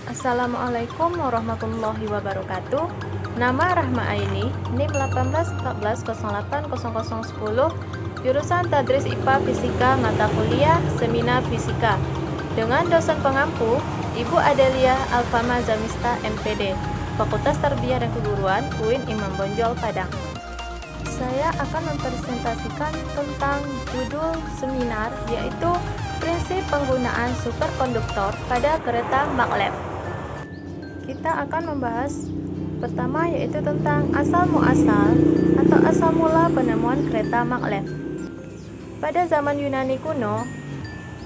Assalamualaikum warahmatullahi wabarakatuh. Nama Rahma Aini, NIM 1814080010, jurusan Tadris IPA Fisika, mata kuliah Seminar Fisika. Dengan dosen pengampu, Ibu Adelia Alfama Zamista, MPD, Fakultas Tarbiyah dan Keguruan, UIN Imam Bonjol, Padang. Saya akan mempresentasikan tentang judul seminar, yaitu prinsip penggunaan superkonduktor pada kereta maglev. Kita akan membahas pertama, yaitu tentang asal muasal atau asal mula penemuan kereta maglev. Pada zaman Yunani kuno,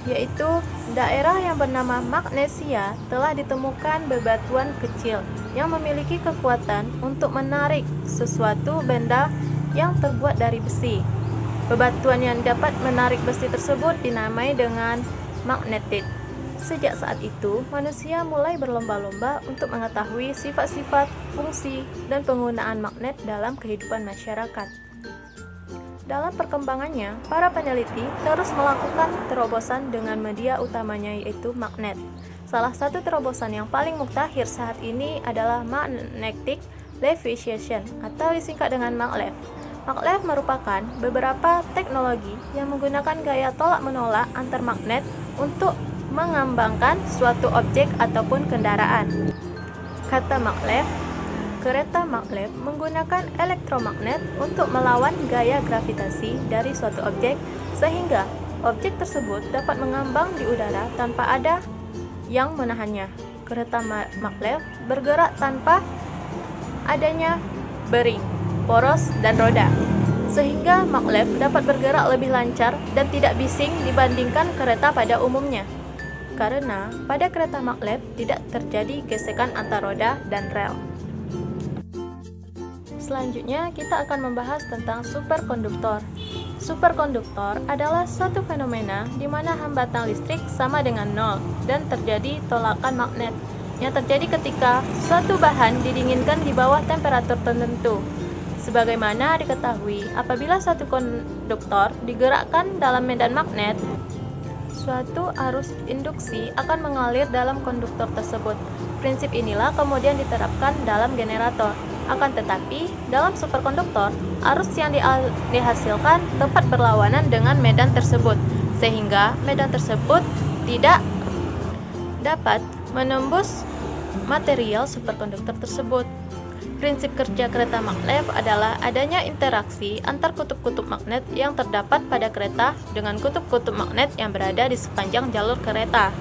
yaitu daerah yang bernama Magnesia, telah ditemukan bebatuan kecil yang memiliki kekuatan untuk menarik sesuatu benda yang terbuat dari besi. Bebatuan yang dapat menarik besi tersebut dinamai dengan magnetit. Sejak saat itu, manusia mulai berlomba-lomba untuk mengetahui sifat-sifat, fungsi, dan penggunaan magnet dalam kehidupan masyarakat. Dalam perkembangannya, para peneliti terus melakukan terobosan dengan media utamanya, yaitu magnet. Salah satu terobosan yang paling mutakhir saat ini adalah magnetic levitation atau disingkat dengan maglev. Maglev merupakan beberapa teknologi yang menggunakan gaya tolak-menolak antar magnet untuk mengembangkan suatu objek ataupun kendaraan. Kata maglev, kereta maglev menggunakan elektromagnet untuk melawan gaya gravitasi dari suatu objek, sehingga objek tersebut dapat mengambang di udara tanpa ada yang menahannya. Kereta maglev bergerak tanpa adanya bearing, poros, dan roda, sehingga maglev dapat bergerak lebih lancar dan tidak bising dibandingkan kereta pada umumnya. Karena pada kereta maglev tidak terjadi gesekan antar roda dan rel. Selanjutnya kita akan membahas tentang superkonduktor. Superkonduktor adalah suatu fenomena di mana hambatan listrik sama dengan nol dan terjadi tolakan magnet yang terjadi ketika suatu bahan didinginkan di bawah temperatur tertentu. Sebagaimana diketahui, apabila suatu konduktor digerakkan dalam medan magnet, suatu arus induksi akan mengalir dalam konduktor tersebut. Prinsip inilah kemudian diterapkan dalam generator. Akan tetapi, dalam superkonduktor, arus yang dihasilkan tepat berlawanan dengan medan tersebut, sehingga medan tersebut tidak dapat menembus material superkonduktor tersebut. Prinsip kerja kereta maglev adalah adanya interaksi antar kutub-kutub magnet yang terdapat pada kereta dengan kutub-kutub magnet yang berada di sepanjang jalur kereta.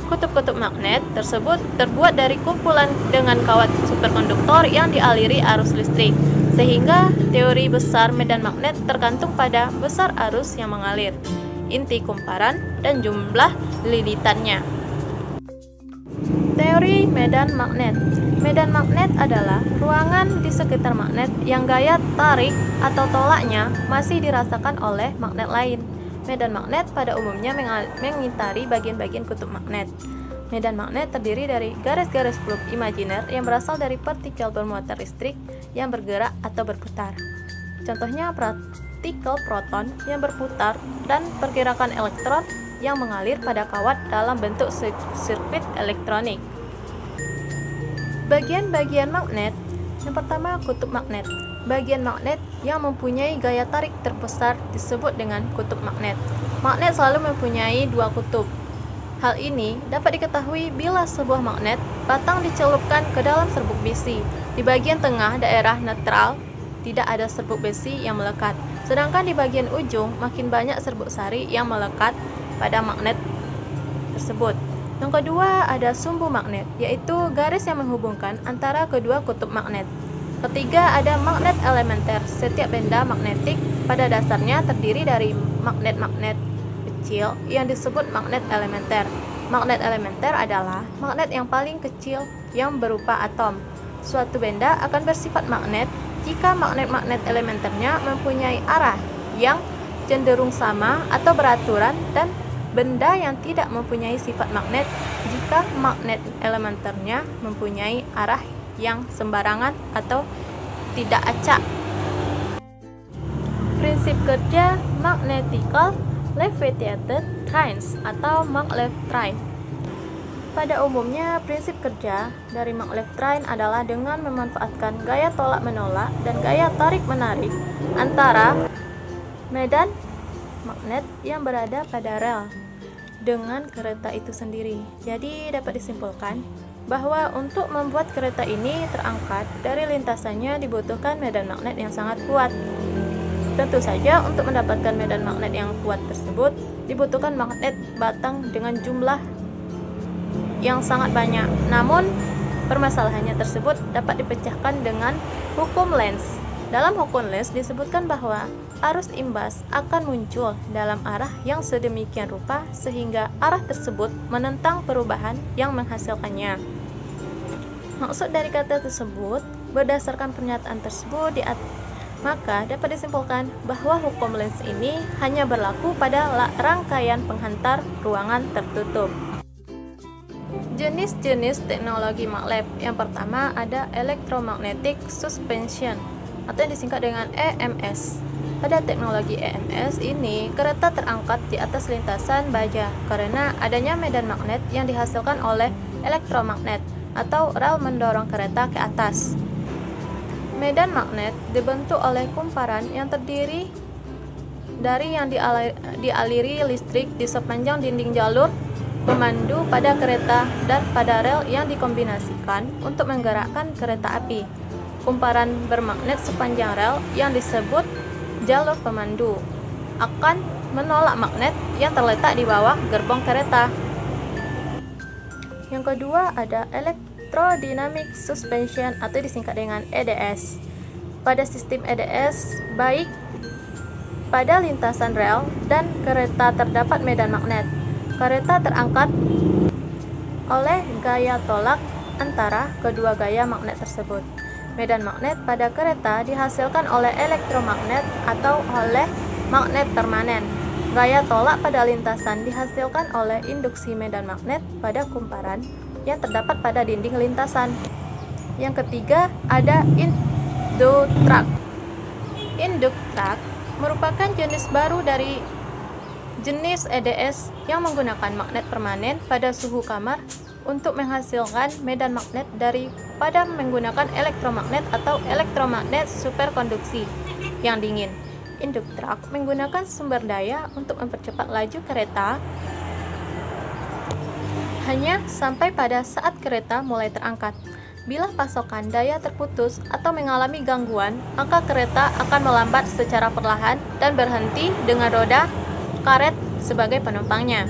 Kutub-kutub magnet tersebut terbuat dari kumpulan dengan kawat superkonduktor yang dialiri arus listrik, sehingga teori besar medan magnet tergantung pada besar arus yang mengalir, inti kumparan, dan jumlah lilitannya. Teori medan magnet. Medan magnet adalah ruangan di sekitar magnet yang gaya tarik atau tolaknya masih dirasakan oleh magnet lain. Medan magnet pada umumnya mengitari bagian-bagian kutub magnet. Medan magnet terdiri dari garis-garis flux imajiner yang berasal dari partikel bermuatan listrik yang bergerak atau berputar. Contohnya partikel proton yang berputar dan pergerakan elektron yang mengalir pada kawat dalam bentuk sirkuit elektronik. Bagian-bagian magnet. Yang pertama, kutub magnet. Bagian magnet yang mempunyai gaya tarik terbesar disebut dengan kutub magnet. Magnet selalu mempunyai dua kutub. Hal ini dapat diketahui bila sebuah magnet batang dicelupkan ke dalam serbuk besi. Di bagian tengah daerah netral tidak ada serbuk besi yang melekat, sedangkan di bagian ujung makin banyak serbuk sari yang melekat pada magnet tersebut. Yang kedua, ada sumbu magnet, yaitu garis yang menghubungkan antara kedua kutub magnet. Ketiga, ada magnet elementer. Setiap benda magnetik pada dasarnya terdiri dari magnet-magnet kecil yang disebut magnet elementer. Magnet elementer adalah magnet yang paling kecil yang berupa atom. Suatu benda akan bersifat magnet jika magnet-magnet elementernya mempunyai arah yang cenderung sama atau beraturan, dan benda yang tidak mempunyai sifat magnet jika magnet elementernya mempunyai arah yang sembarangan atau tidak acak. Prinsip kerja magnetical levitated trains atau maglev train. Pada umumnya, prinsip kerja dari magnetron adalah dengan memanfaatkan gaya tolak-menolak dan gaya tarik-menarik antara medan magnet yang berada pada rel dengan kereta itu sendiri. Jadi dapat disimpulkan bahwa untuk membuat kereta ini terangkat dari lintasannya dibutuhkan medan magnet yang sangat kuat. Tentu saja untuk mendapatkan medan magnet yang kuat tersebut dibutuhkan magnet batang dengan jumlah yang sangat banyak. Namun permasalahannya tersebut dapat dipecahkan dengan hukum Lenz. Dalam hukum Lenz disebutkan bahwa arus imbas akan muncul dalam arah yang sedemikian rupa sehingga arah tersebut menentang perubahan yang menghasilkannya. Maksud dari kata tersebut, berdasarkan pernyataan tersebut maka dapat disimpulkan bahwa hukum Lenz ini hanya berlaku pada rangkaian penghantar ruangan tertutup. Jenis-jenis teknologi maglev. Yang pertama ada electromagnetic suspension atau yang disingkat dengan EMS. Pada teknologi EMS ini, kereta terangkat di atas lintasan baja karena adanya medan magnet yang dihasilkan oleh elektromagnet atau rel mendorong kereta ke atas. Medan magnet dibentuk oleh kumparan yang terdiri dari yang dialiri listrik di sepanjang dinding jalur pemandu pada kereta dan pada rel yang dikombinasikan untuk menggerakkan kereta api. Kumparan bermagnet sepanjang rel yang disebut jalur pemandu akan menolak magnet yang terletak di bawah gerbong kereta. Yang kedua ada electrodynamic suspension atau disingkat dengan EDS. Pada sistem EDS, baik pada lintasan rel dan kereta terdapat medan magnet. Kereta terangkat oleh gaya tolak antara kedua gaya magnet tersebut. Medan magnet pada kereta dihasilkan oleh elektromagnet atau oleh magnet permanen. Gaya tolak pada lintasan dihasilkan oleh induksi medan magnet pada kumparan yang terdapat pada dinding lintasan. Yang ketiga ada inductrack. Inductrack merupakan jenis baru dari jenis EDS yang menggunakan magnet permanen pada suhu kamar untuk menghasilkan medan magnet daripada menggunakan elektromagnet atau elektromagnet superkonduksi yang dingin. Inductrack menggunakan sumber daya untuk mempercepat laju kereta hanya sampai pada saat kereta mulai terangkat. Bila pasokan daya terputus atau mengalami gangguan, maka kereta akan melambat secara perlahan dan berhenti dengan roda karet sebagai penumpangnya.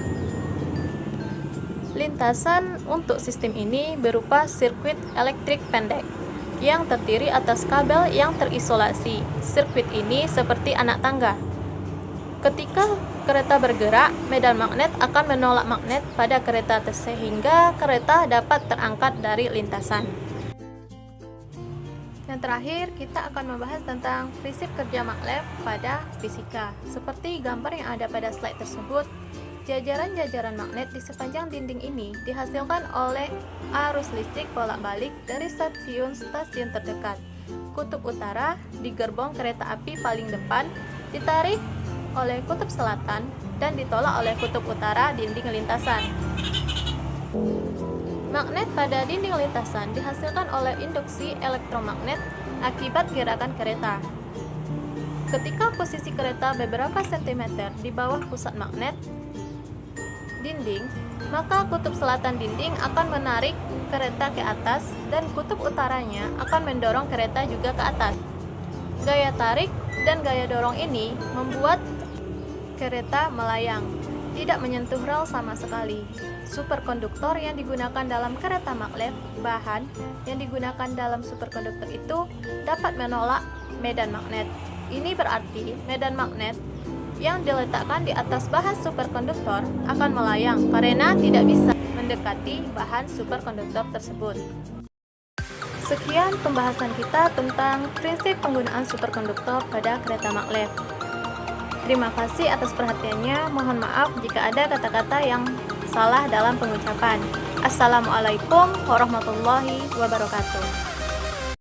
Lintasan untuk sistem ini berupa sirkuit elektrik pendek yang terdiri atas kabel yang terisolasi. Sirkuit ini seperti anak tangga. Ketika kereta bergerak, medan magnet akan menolak magnet pada kereta sehingga kereta dapat terangkat dari lintasan. Yang terakhir, kita akan membahas tentang prinsip kerja maglev pada fisika. Seperti gambar yang ada pada slide tersebut, jajaran-jajaran magnet di sepanjang dinding ini dihasilkan oleh arus listrik bolak-balik dari stasiun-stasiun terdekat. Kutub utara di gerbong kereta api paling depan ditarik oleh kutub selatan dan ditolak oleh kutub utara dinding lintasan. Magnet pada dinding lintasan dihasilkan oleh induksi elektromagnet akibat gerakan kereta. Ketika posisi kereta beberapa sentimeter di bawah pusat magnet dinding, maka kutub selatan dinding akan menarik kereta ke atas dan kutub utaranya akan mendorong kereta juga ke atas. Gaya tarik dan gaya dorong ini membuat kereta melayang, tidak menyentuh rel sama sekali. Superkonduktor yang digunakan dalam kereta maglev, bahan yang digunakan dalam superkonduktor itu dapat menolak medan magnet. Ini berarti medan magnet yang diletakkan di atas bahan superkonduktor akan melayang karena tidak bisa mendekati bahan superkonduktor tersebut. Sekian pembahasan kita tentang prinsip penggunaan superkonduktor pada kereta maglev. Terima kasih atas perhatiannya. Mohon maaf jika ada kata-kata yang salah dalam pengucapan. Assalamualaikum warahmatullahi wabarakatuh.